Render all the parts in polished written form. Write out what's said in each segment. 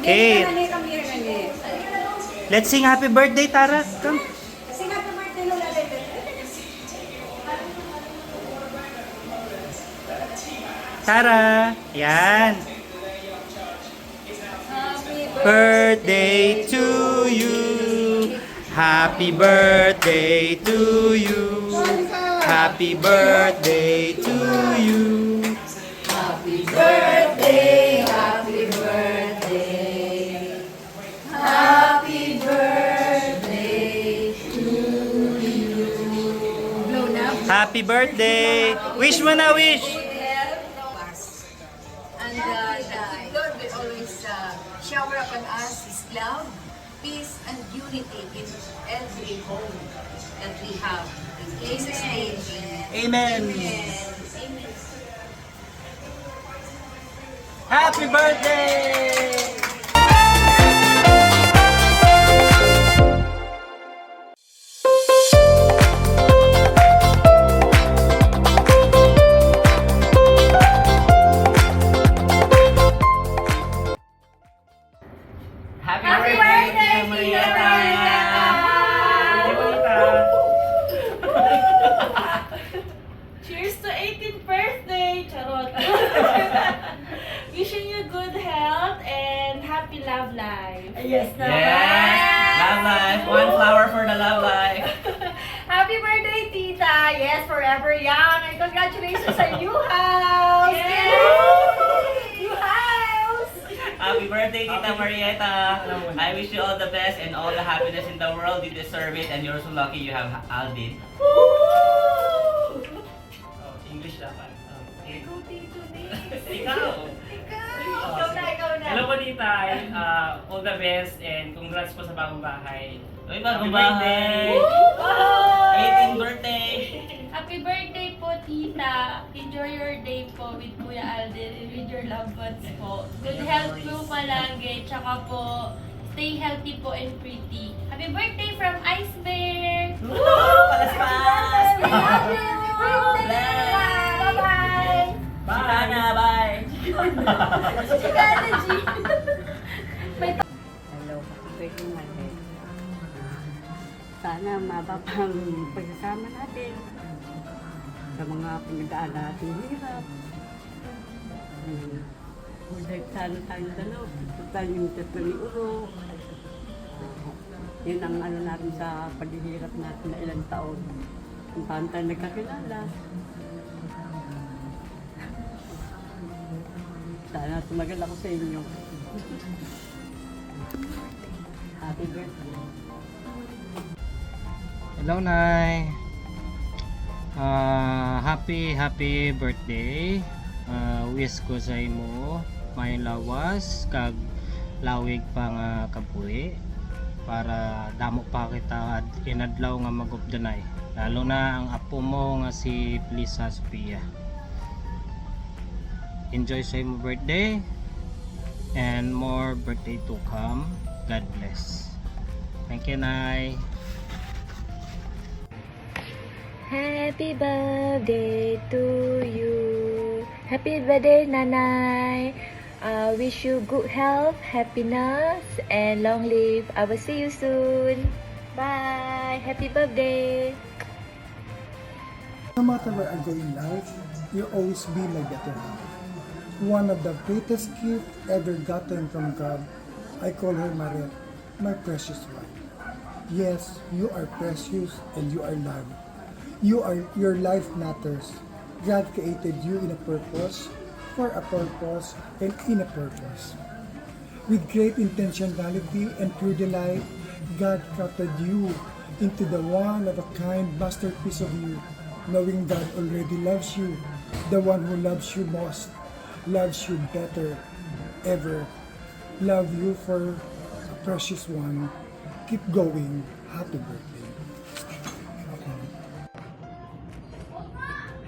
Okay. Let's sing happy birthday, Tara. Come. Sing happy birthday, Lola. Tara. Yan. Birthday to you. Happy birthday to you. Happy birthday to you. Happy birthday, happy birthday. Happy birthday to you. Blow na. Happy birthday. Wish mo na, wish. And the Lord will always shower upon us His love, peace, and unity in every home that we have. In Jesus' name, Amen. amen. Happy birthday. Happy birthday, Marietta! Cheers to 18th birthday! Charot! Wishing you good health and Yes, forever young. And congratulations sa new house. New house. Happy birthday, Tita Marietta. I wish you all the best and all the happiness in the world. You deserve it and you're so lucky you have Aldin. Oh, English dapat. Okay. Ikaw. Ikaw na. Hello po tita, all the best and congrats po sa bagong bahay. Uy, bagong Happy bahay. birthday! 18th birthday. Happy birthday po, tita. Enjoy your day po with Kuya Alden and with your loved ones po. Good health po palagi. Tsaka po, stay healthy po and pretty. Happy birthday from Ice Bear! Palas-palas. Bye-bye. Chicana, bye. Hello, happy birthday, sana mababang pagsasama natin sa mga pinagdaan natin hirap. Dahil sana tayong dalaw, tayo yung tatlo ni Uro. Yun ang ano natin sa paghihirap natin na ilang taon. Kung paano tayo nagkakilala. Sana tumagal ako sa inyo. Happy birthday. Hello, Nay. Happy birthday. Wish ko sa imo may lawas kag lawig pa nga kabuhi para damo pa kita at inadlaw nga magubdanay. Lalo na ang apo mo nga si Lisa Sophia. Enjoy sa imo birthday and more birthday to come. God bless. Thank you, Nay. Happy birthday to you. Happy birthday, Nanay. Wish you good health, happiness, and long live. I will see you soon. Bye. Happy birthday. No matter where I go in life, you'll always be my better half. One of the greatest gifts ever gotten from God. I call her Mariette, my precious wife. Yes, you are precious and you are loved. Your life matters. God created you in a purpose, for a purpose, and in a purpose. With great intentionality and pure delight, God crafted you into the one-of-a-kind masterpiece of you, knowing God already loves you, the one who loves you most, loves you better, ever. Love you for a precious one. Keep going. Happy birthday.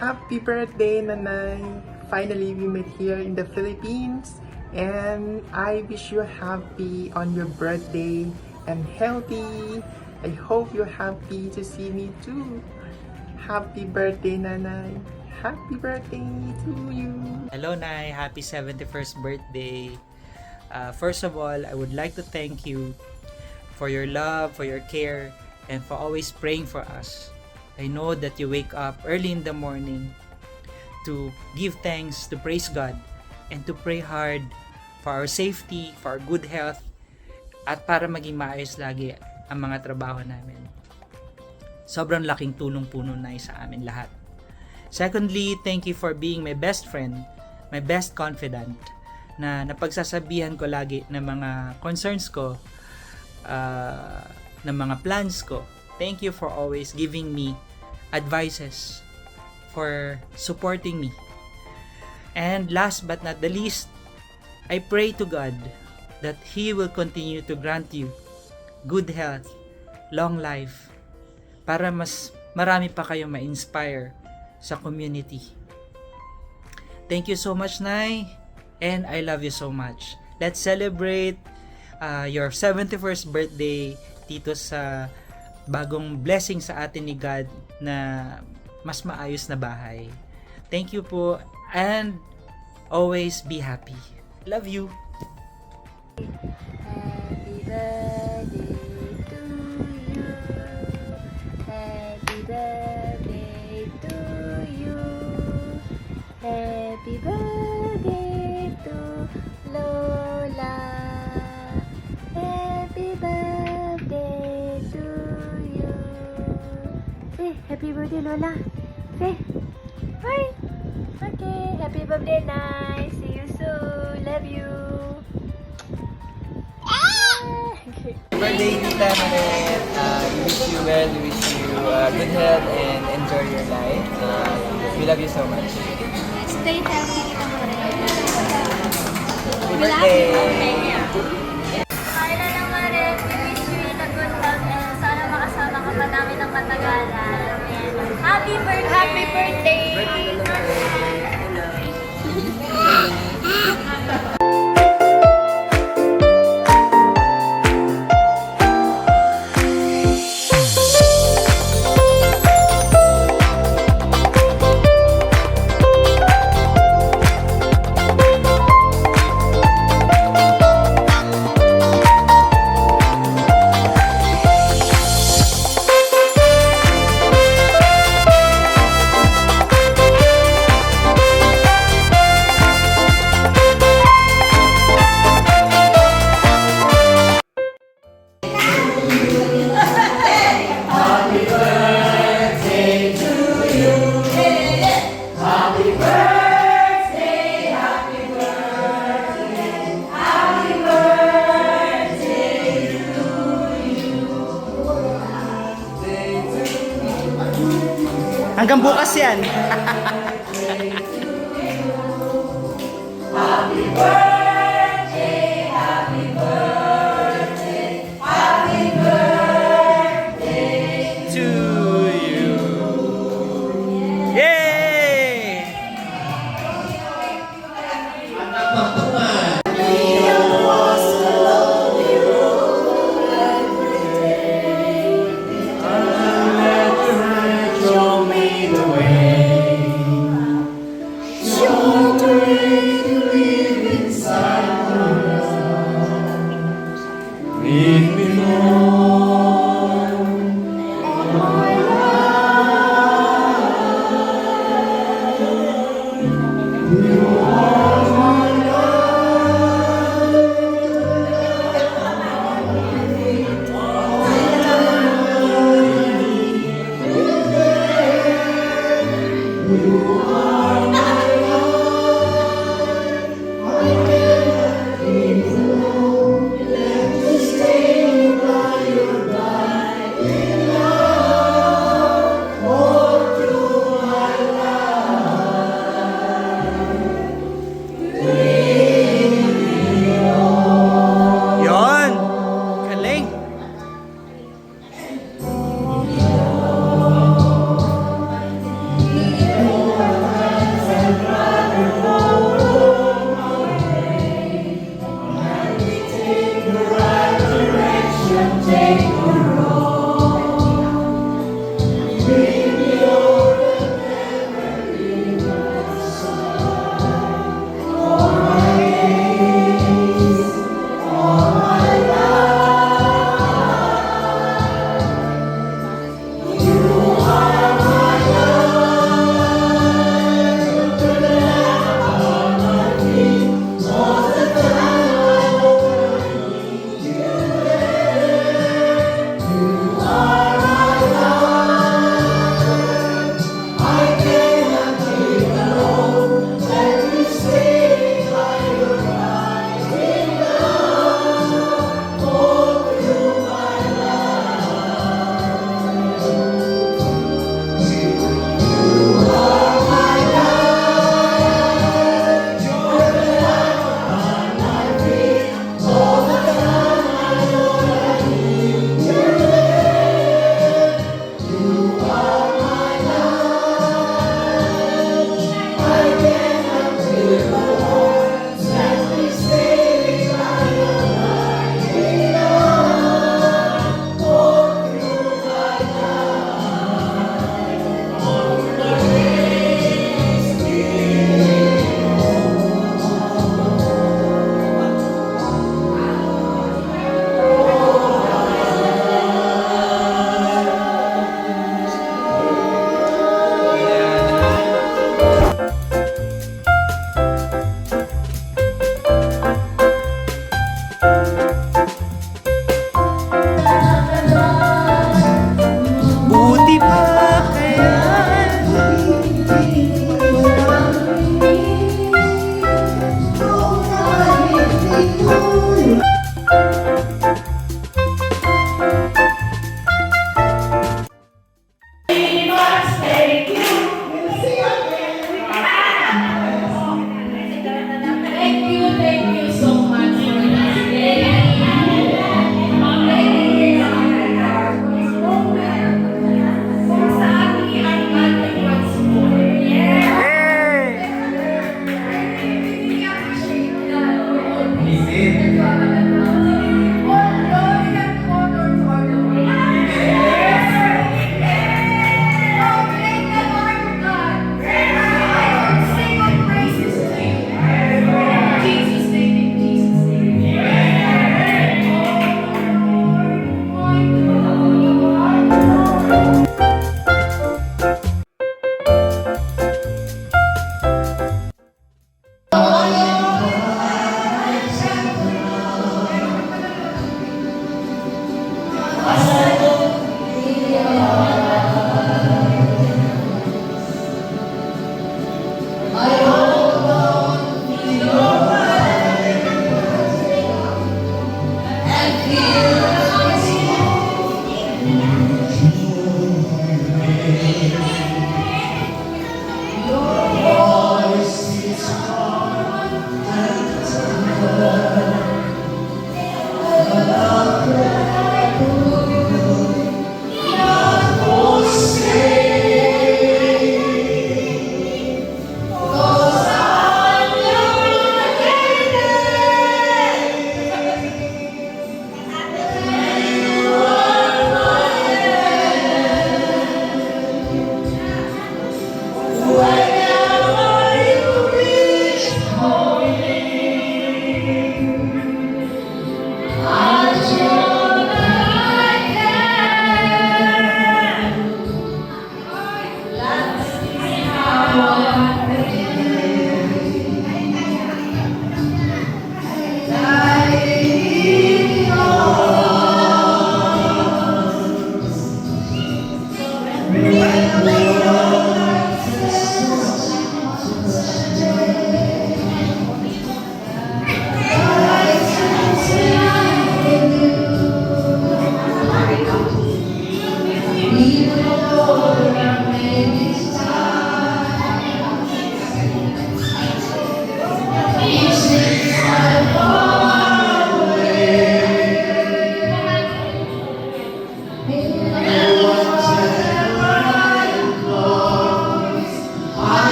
Happy birthday, Nanay! Finally, we met here in the Philippines, and I wish you happy on your birthday and healthy. I hope you're happy to see me too. Happy birthday, Nanay! Happy birthday to you! Hello, Nay. Happy 71st birthday. First of all, I would like to thank you for your love, for your care, and for always praying for us. I know that you wake up early in the morning to give thanks, to praise God, and to pray hard for our safety, for our good health, at para maging maayos lagi ang mga trabaho namin. Sobrang laking tulong po nun na sa amin lahat. Secondly, thank you for being my best friend, my best confidant, na napagsasabihan ko lagi ng mga concerns ko, ng mga plans ko. Thank you for always giving me advices, for supporting me. And last but not the least, I pray to God that He will continue to grant you good health, long life, para mas marami pa kayong ma-inspire sa community. Thank you so much, Nay, and I love you so much. Let's celebrate your 71st birthday dito sa bagong blessing sa atin ni God na mas maayos na bahay. Thank you po, and always be happy. Love you. Happy birthday to you. Happy birthday to you. Happy birthday to Lola. Happy birthday to you. Say, happy birthday, Lola. Say, hi. Okay, happy birthday, Nai. See you soon. Love you. Okay. Birthday, Tita Manet. We wish you well, we wish you good health and enjoy your life. We love you so much. Stay healthy, Tita Happy birthday! Hi, Lola Maret. We wish you a good health and sana makasama ka pa namin ng matagalan. And happy birthday! Happy birthday! Hanggang bukas yan. To you. Yay! Yon! Galing!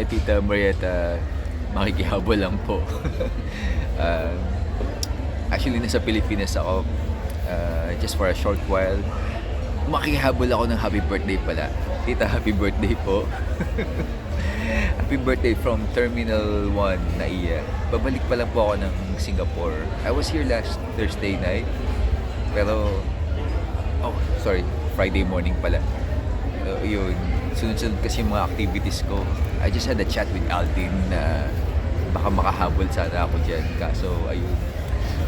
Ay, Tita Marietta, makikihabol lang po. Actually, nasa Pilipinas ako just for a short while. Makikihabol ako ng happy birthday pala. Tita, happy birthday po. Happy birthday from Terminal 1, Naiya. Babalik pa lang po ako ng Singapore. I was here last Thursday night. Pero, Friday morning pala. Yun, sunod-sunod kasi yung mga activities ko. I just had a chat with Aldin na baka makahabol sana ako dyan. Kaso, ayun,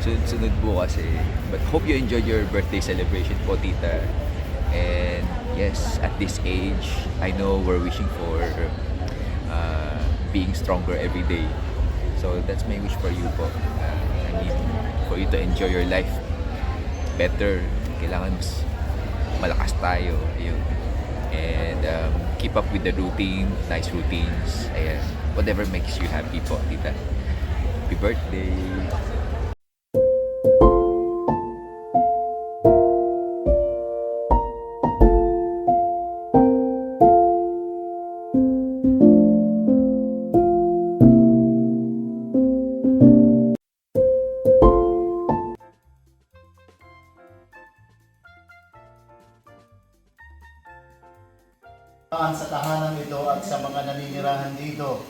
sunod-sunod po kasi. But hope you enjoyed your birthday celebration po, Tita. And yes, at this age, I know we're wishing for being stronger every day. So that's my wish for you po. I mean, for you to enjoy your life better. Kailangan mas malakas tayo. Ayun. And keep up with the routine, nice routines. Ayan. Whatever makes you happy po, Tita. Happy birthday! Sa tahanan ito at sa mga naninirahan dito.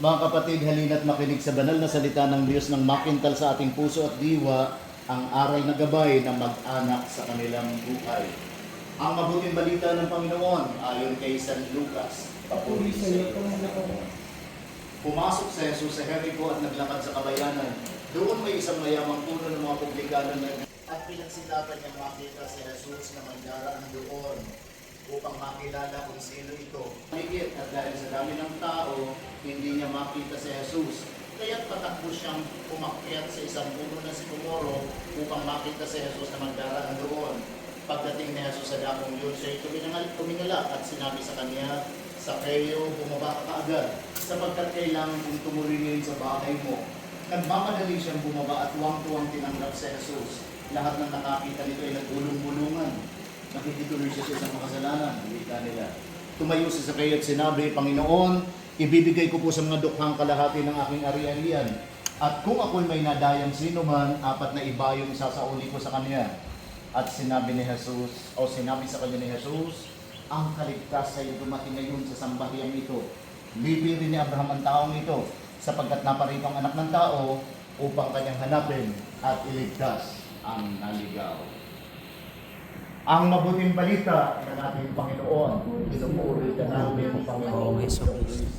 Mga kapatid, halina't makinig sa banal na salita ng Diyos ng makintal sa ating puso at diwa ang aral na gabay ng mag-anak sa kanilang buhay. Ang mabuting balita ng Panginoon ayon kay San Lucas. Papuri sa iyo, Panginoon. Pumasok si Jesus sa Jericho at naglakad sa kabayanan. Doon may isang mayamang puno ng mga publikano at pinagsikapan niyang makita si Jesus na magdaraan doon upang makilala kung sino ito. Higit at dahil sa dami ng tao, hindi niya makita si Jesus. Kaya't patakbo siyang umakyat sa isang puno na sikomoro upang makita si Jesus na magdaraan doon. Pagdating ni Jesus sa dakong yun, siya'y tumingalak at sinabi sa kanya, Sakeo, bumaba ka kaagad, sapagkat kailangan kong tumuloy sa bahay mo. Nagmamadali siyang bumaba at tuwang-tuwang tinanggap si Jesus. Lahat ng nakakita nito ay nagulong-bulungan. Nakikituloy siya sa isang makasalanan, wika nila. Tumayo si Sakeo at sinabi, Panginoon, ibibigay ko po sa mga dukhang kalahati ng aking ari-arian. At kung ako'y may nadayang sino man, 4 na iba yung isasauli ko sa kanya. At sinabi sa kanya ni Jesus, ang kaligtas ay dumating ngayon sa sambahyang ito. Libirin ni Abraham ang taong ito, sapagkat naparito ang anak ng tao upang kanyang hanapin at iligtas ang naligaw. Ang mabuting balita ng ating Panginoon, pinupuri ka namin, Panginoon Kristo.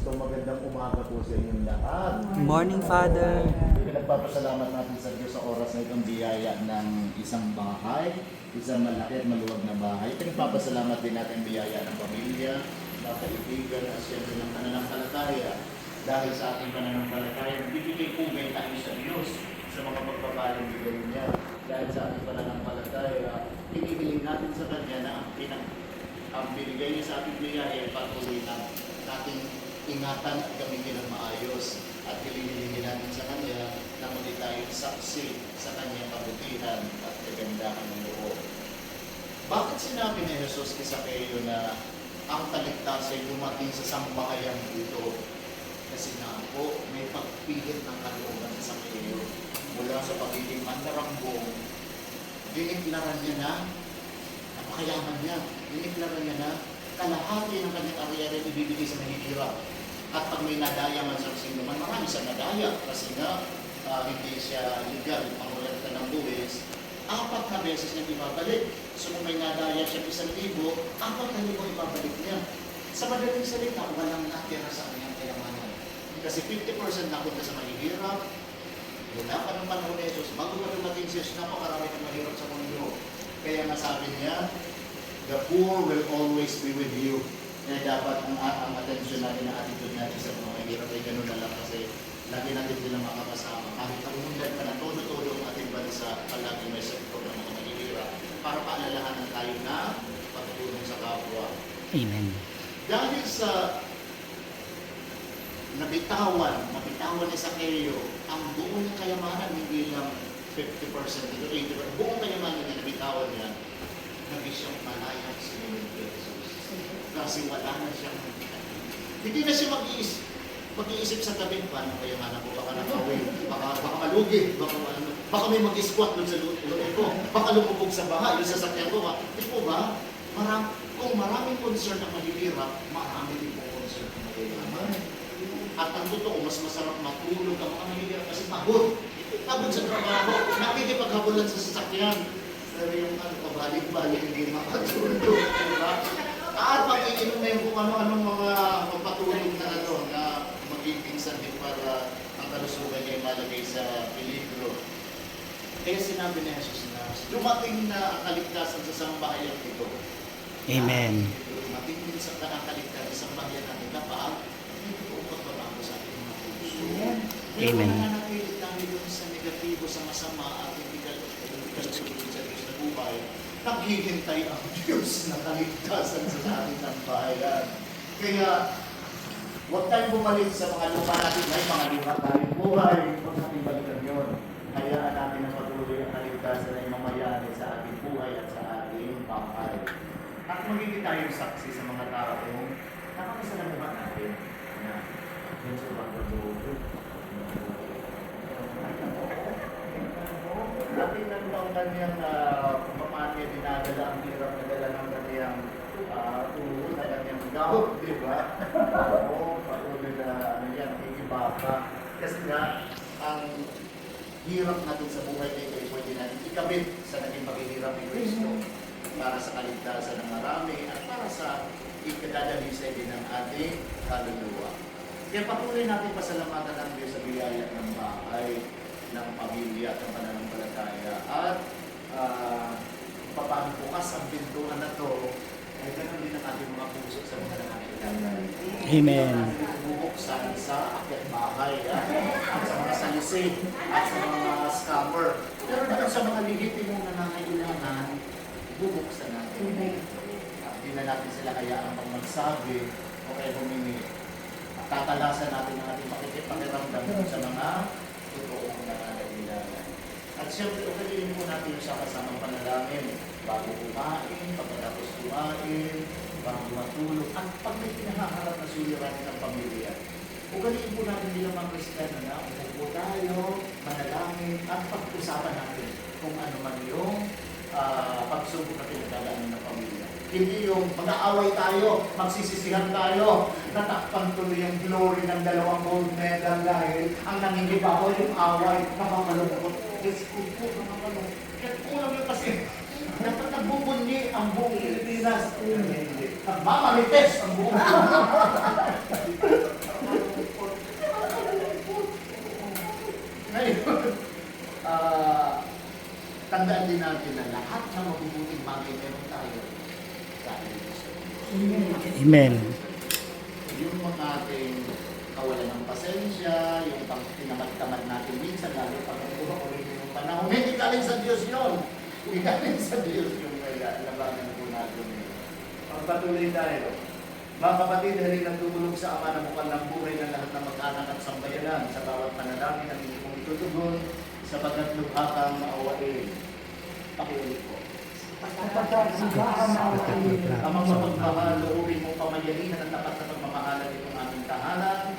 Magandang umaga po sa inyong lahat. Morning, Father. Pinagpapasalamat natin sa Diyos sa oras na itong biyaya ng isang bahay, isang malaki at maluwag na bahay. Pinagpapasalamat din natin biyaya ng pamilya, ng kaibigan at siyempre ng pananampalataya. Dahil sa ating pananampalataya, bibigay pugay tayo sa Diyos sa mga pagpapalang bigay niya. Dahil sa ating pananampalataya, hinihiling natin sa Kanya na ang binigay niya sa ating biyaya ay patuloy na nating ingatan at gamitin ng maayos. At hilingin natin sa Kanya na muli tayong saksi sa Kanyang kabutihan at kagandahan ng loob. Bakit sinabi ni Jesus kay Zaccheo na ang kaligtasan ay dumating sa sambahayan dito? Kasi nga po, may pagpilit ng kalooban sa Zaccheo. Mula sa pagiging mandarambong, diniklaran niya na napakayaman niya. Diniklaran niya na kalahati ng kanyang ari-ari ibibigay sa mahihirap. At pag may nadaya man sa sino man, marami sa nadaya kasi nga hindi siya legal ang kolekta ng buwis. 4 na beses niya ibabalik. So kung may nadaya siya 1,000, 4,000 ibabalik niya. Sa madaling salita, walang natira sa kanyang kayamanan. Kasi 50% napunta sa mahihirap. Mula pa ng panahon ni Jesus, bago pa dumating si Jesus, napakarami ng mahirap sa mundo. Kaya nga sabi niya, the poor will always be with you. Kaya dapat ang atensyon natin, ang attitude natin sa mga mahirap ay ganun na lang kasi lagi natin sila makakasama. Kahit ang undan pa na todo-todo ang ating bansa, palagi may sektor ng mga mahirap para paalalahanan tayo na pagtulong sa kapwa. Amen. Dahil sa nabitawan ni Zaccheo, ang buong kayamanan, hindi lang 50%, ito 80%, buong kayamanan niya, nabitawan niya, naging siyang malayang sinunod kay Jesus. Kasi wala na siyang, hindi na siya mag-iisip sa tabi, paano kayamanan ko, baka nakawin, baka malugi, baka may mag-squat doon sa loob ko, baka lumubog sa baha, yung sasakyan ko, di po ba? Kung maraming concern ang mahihirap, marami din po concern ang mayayaman. At ang totoo, mas masarap matulog ang mga mahihirap kasi pagod. Pagod sa trabaho, nakikipaghabulan sa sasakyan. Pero yung pabalik-balik, hindi makatulog. Diba? At mag-iinom na yung kung ano-anong mga magpatulog na na magiging sandik para ang kalusugan niya ay malagay sa peligro. Kaya sinabi ni Jesus na dumating na ang kaligtasan sa sambahayan ito. Amen. Dumating din sa kaligtasan sa sambahayan natin na hindi po pagbabago sa ating mga puso. Amen. Kaya nananatilit tayo doon sa negatibo, sa masama at hindi kalulugin sa Diyos na buhay, naghihintay ang Diyos na kaligtasan sa ating sambahayan. Kaya huwag tayong bumalik sa mga lupa natin. May mga lupa tayong buhay. Huwag natin balikan yun. Hayaan natin na patuloy ang kaligtasan ay mamayari sa ating buhay at sa ating bahay. At magiging tayong saksi sa mga taong nakakasalamuhan natin na yun sa mga pagbubuhay. Natin lang ang kanyang kung paano niya dinadala ang hirap na dala ng kanyang tuhod, na kanyang gawot, di ba? Oo, patuloy na ikibaka. Kasi nga, ang hirap natin sa buhay ay pwede natin ikabit sa naging paghihirap ni Kristo para sa kaligtasan ng marami at para sa ikadadalisay din ng ating kaluluwa. Kaya patuloy natin pasalamatan ang Diyos sa biyaya ng bahay, ng pamilya at ng pananampalataya. At paano bukas ang pintuan na to, ay ganoon din ang ating mga puso sa mga nangangailangan. Amen. Bubuksan sa akyat bahay, at sa mga salisig, at sa mga scammer. Pero dito sa mga legitimong nangangailangan, bubuksan natin. Hindi na natin sila hayaan pang magsabi o kaya humingi. Tatalasan natin ang ating pakiramdam sa mga totoong nangangailangan. At siyempre, ugaliin po natin yung sa kasamang panalangin bago kumain, pagkatapos kumain, bago matulog, at pag may pinahaharap na suliranin ng pamilya. Ugaliin po natin bilang mga Kristiyano na umupo tayo, manalangin, at pag-usapan natin kung ano man yung pagsubok na pinagdadaanan ng pamilya. Hindi yung mag-aaway tayo, magsisisihan tayo, natakpan tuloy yung glory ng 2 gold medal dahil ang nangingibabaw yung away, nakakalungkot. Diyos ko po, nakakalungkot. Kaya kulang yung kasi, dapat nagbubunyi ang buong Pilipinas. Hindi. Nagmamarites ang buong Pilipinas. Ngayon, tandaan din natin na lahat ng mabubuting bagay meron tayo. Amen. Yung mga ating kawalan ng pasensya, yung tinamad-tamad natin minsan, lalo pag ulit yung panahon. Hindi galing sa Diyos yun. Hindi galing sa Diyos yung kaya labanan po natin. Pagpatuloy tayo. Mga kapatid, halin nagtutulog sa Ama na bukal ng buhay ng lahat ng mag-anak at sambayanan sa bawat panalangin ang hindi kong itutugon sapagkat lubha kang maawain. Pakiulit po. Amang mapagmahal, loobin mong pamayanin at tapat na pagmamahalan itong aming tahanan.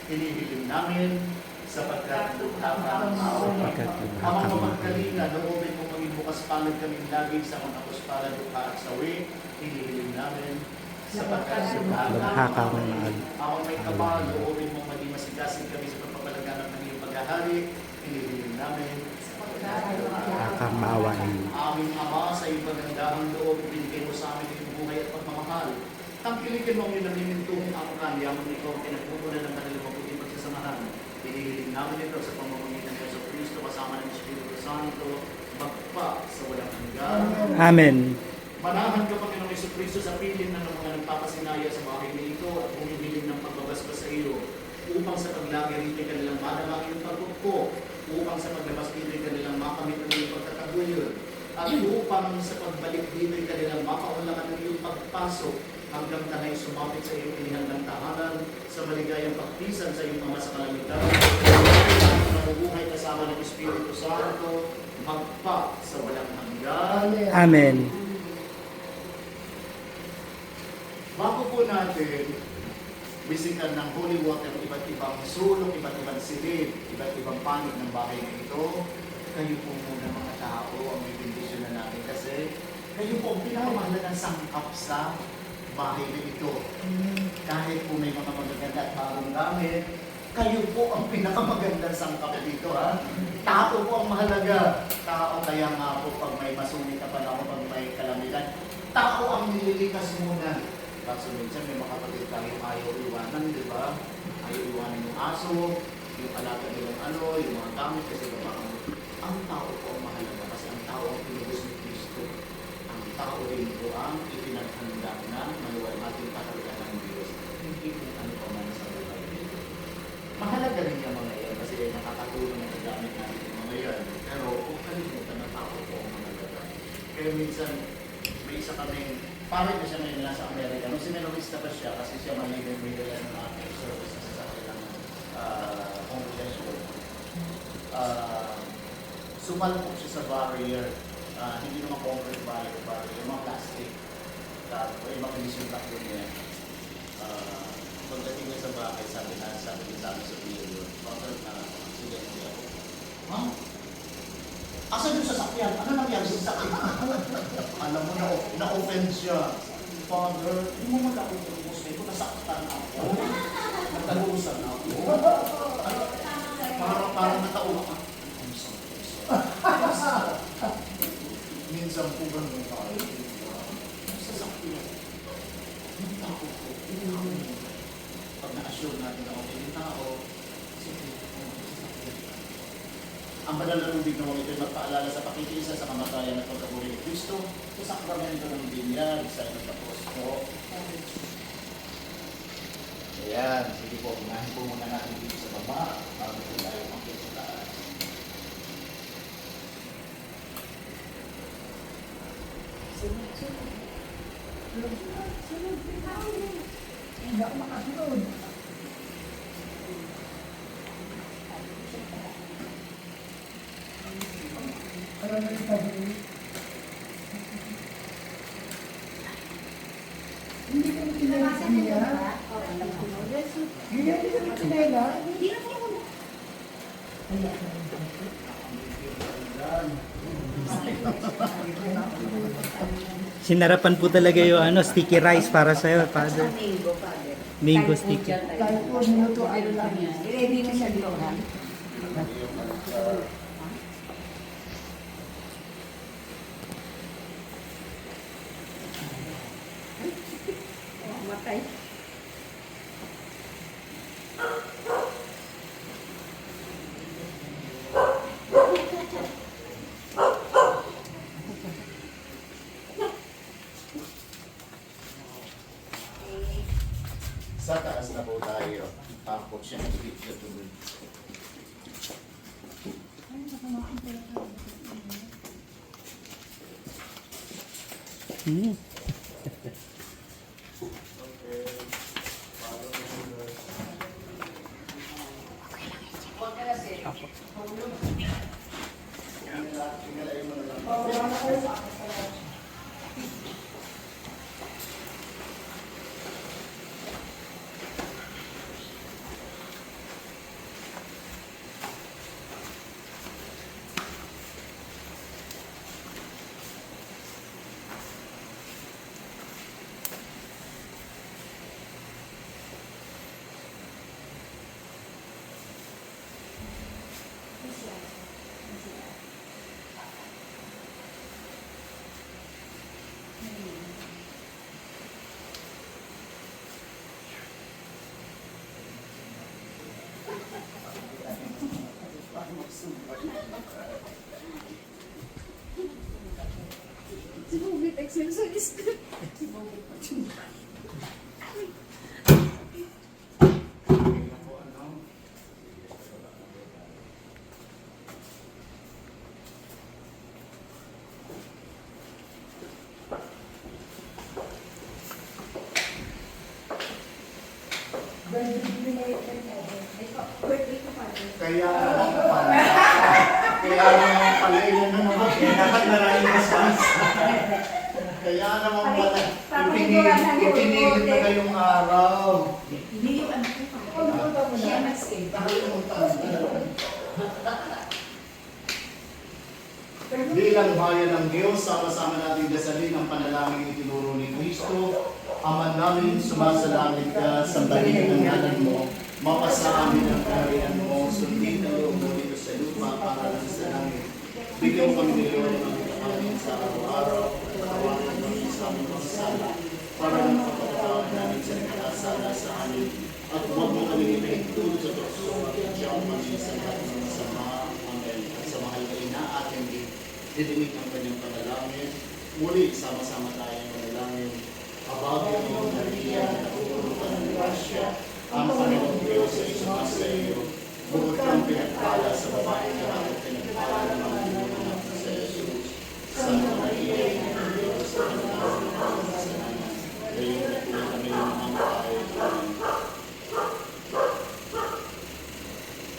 Hinihiling namin sapagkat lubha kang maawain. Amang mapagkalina, loobin mong maging bukas palad kaming lagi sa mga kapuspalad, lubha at sawi. Hinihiling namin sapagkat lubha kang maawain. Amang may kabal, loobin mong maging masigasig kami sa pagpapalaganap ng iyong paghahari. Hinihiling namin kang maawain. Aming Ama, sa iyong pagandahang loob, binigay mo sa amin iyong buhay at pagmamahal. Tangkilikin mo ang iyong namimintuhong angkan, yaman ikaw ang pinagpupunan ng kanilang mabuting pagsasamahan. Hinihiling namin ito sa pamamagitan ng Yesu Cristo kasama ng Espiritu Santo, magpa sa walang hanggan. Amen. Manahan ka, Panginoong Yesu Cristo, sa piling ng mga nagpapasinaya sa bahay na ito at bumibiling ng pagbabasbas sa iyo, upang sa paglagi rito kanilang madama iyong pagkuko, upang sa paglabas dito kanilang makamit ng iyong pagkataguyod, at upang sa pagbalik dito kanilang makaunlangan ng iyong pagpasok hanggang tanay sumapit sa iyong inihandang tahanan sa maligayang pagpisan sa iyong mga sa kalamidad. Nabubuhay kasama ng Espiritu Santo, magpa sa walang hanggan. Amen. Bago po natin bisikan ng holy water, iba't ibang sulok, iba't ibang silid, iba't ibang panig ng bahay na ito, kayo po muna mga tao ang may bendisyon na natin kasi kayo po ang pinakamahalagang sangkap sa bahay na ito. Kahit po may mga magaganda at bagong gamit, kayo po ang pinakamagandang sangkap dito, ha? Tao po ang mahalaga. Tao, kaya nga po pag may masungit na panahon, pag may kalamidad, tao ang nililikas muna. Kaso minsan may mga kapatid tayo ayaw iwanan, di ba? Ayaw iwanan yung aso, yung alaga nilang yung mga gamit kasi baka ang tao po ang mahalaga kasi ang tao ang pinubos ni Kristo. Ang tao rin po ang ipinaghanda na maluwalhating katalian ng Diyos. Hindi po ano pa man sa buhay dito. Mahalaga rin yung mga yan kasi nakakatulong ang gamit natin yung mga yan. Pero kung kalimutan na tao po ang mahalaga. Kaya minsan may isa kaming parang na siya ngayon nasa Amerika. Nung sinalogista pa siya kasi siya maligan-ligan ng ating service sa kanilang congregation. Sumalpok siya sa barrier. Hindi naman concrete barrier, yung mga plastic. Tapos yung makinis yung takbo niya. Pagdating niya sa bahay, sabi niya sa video, Father, sige, hindi ako. Ha? Asan yung sasakyan? Ano nangyari sa sasakyan? Alam mo, na-offend siya. Father, hindi mo magkakutulong ito, nasaktan ako. Nagtalusan ako. Parang natauwa ka. I'm sorry. Minsan po ganun tayo. Sasakyan. Yung tao ko, pag na-assure natin na okay yung tao, sige, ang banal na lubig na ito ay magpaalala sa pakikiisa sa kamatayan at pagkabuhay ni Kristo sa sakramento ng binyag sa Pagkaposto. Ayan, sige po, unahin po muna natin dito sa baba bago po tayo makikitaas. Hindi ako makasunod. Hindi ko kinaya niya. Hindi ko kinaya. Sinarapan po talaga yung sticky rice para sa'yo, Father. Mango, Father. Mango sticky. Kahit po minuto, ano lang yan. I-ready na siya dito, ha? Matay. Sa taas na po tayo. Ako siya nagigit sa tubig. Kaya naman pala yun naman. Dapat maraming response. Kaya naman pala. Ipinigil na kayong araw. Bilang bayan ng Diyos, sama-sama natin dasalin ang panalangin itinuro ni Kristo. Ama namin, sumasalangit ka, sambahin ang ngalan mo. Mapasa amin ang kaharian mo, sundin ang loob mo dito sa lupa para lang sa langit. Bigyan mo kami ngayon ng kakanin sa araw-araw, kawalan mo sa aming mga sala, para ng pagkakataon namin sa nagkakasala sa amin. At huwag mo kami ipahintulot sa tukso at iyaw kami sa lahat ng masama. Amen. At sa mahal na ina ating didinig ang kanyang panalangin. Muli, sama-sama tayong panalangin. Abagin mo, Maria, na nakukurutan ng grasya, ang Panginoong Diyos ay sumasa iyo. Bukod kang pinagpala sa babae na at pinagpala ng mga anak sa Jesus. Santa Maria, ina ng Diyos, ang nangangako ng kasalanan. Ngayon at tuloy kami ng mga tayo.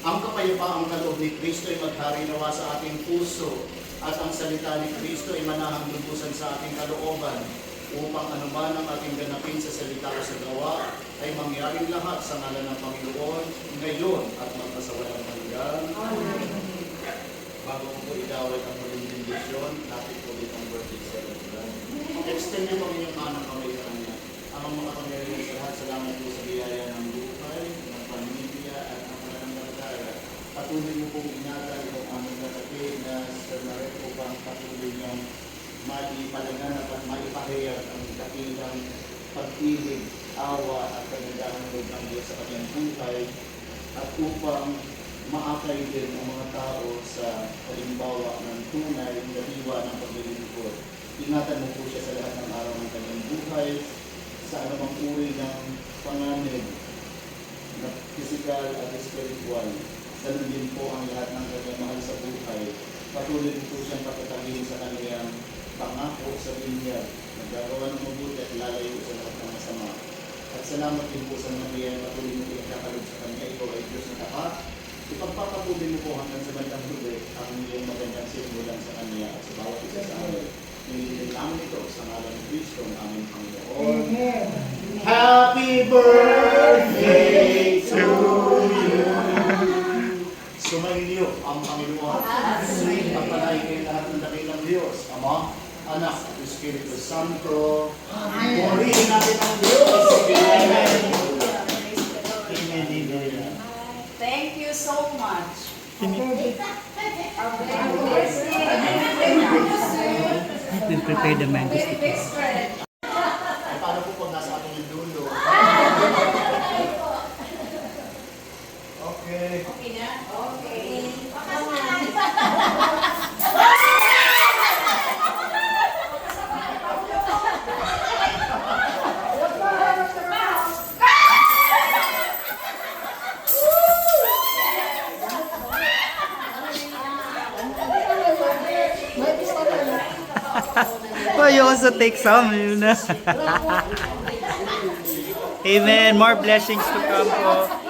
Ang kapayapaang kaloob ni Kristo ay maghari nawa sa ating puso at ang salita ni Kristo ay manahang lubusan sa ating kalooban upang anuman ang ating ganapin sa salita o sa gawa ay mangyaring lahat sa ngalan ng Panginoon ngayon at magpasawalang hanggan. Bago ko po idaway ang muling bendisyon, natin po itong birthday celebration. Extend niyo po inyong manang kamay sa kanya. Ang mga pangyayari sa lahat, salamat po sa biyaya ng buhay, ng pamilya at ng pananampalataya. Patuloy niyo pong ingatan itong aming kapatid na sa narin upang patuloy niyang maipalangan at maipahayag ang dakilang pag-ibig, awa at kagandahan ng Diyos sa kanyang buhay at upang maakay din ang mga tao sa halimbawa ng tunay na diwa ng paglilingkod. Ingatan mo po siya sa lahat ng araw ng kanyang buhay, sa anumang uri ng panganib na physical at spiritual. Ganun din po ang lahat ng kanyang mahal sa buhay. Patuloy po siyang papatahin sa kanyang pangako sa binyag, naggagawa ng mabuti at lalayo sa lahat ng masama. At salamat din po sa mga biyayang patuloy mo pinagkakalog sa kanya. Ikaw ay Diyos na tapat. Ipagpapatuloy mo po hanggang sa bandang huli ang iyong magandang simulan sa kanya at sa bawat isa sa amin. Nililin namin ito sa ngalan ng Kristo ang aming Panginoon. Amen. Happy birthday to you! Sumainyo ang Panginoon. Pagpalain kayo lahat ng dakilang Diyos. Ama, Anak at Espiritu Santo. Purihin natin ang Diyos. Amen. Amen. Thank you so much. Prepare the mango stick. Paano po pag nasa atin yung dulo? Okay. Okay na? Okay. you also take some, yun na. Amen. More blessings to come po.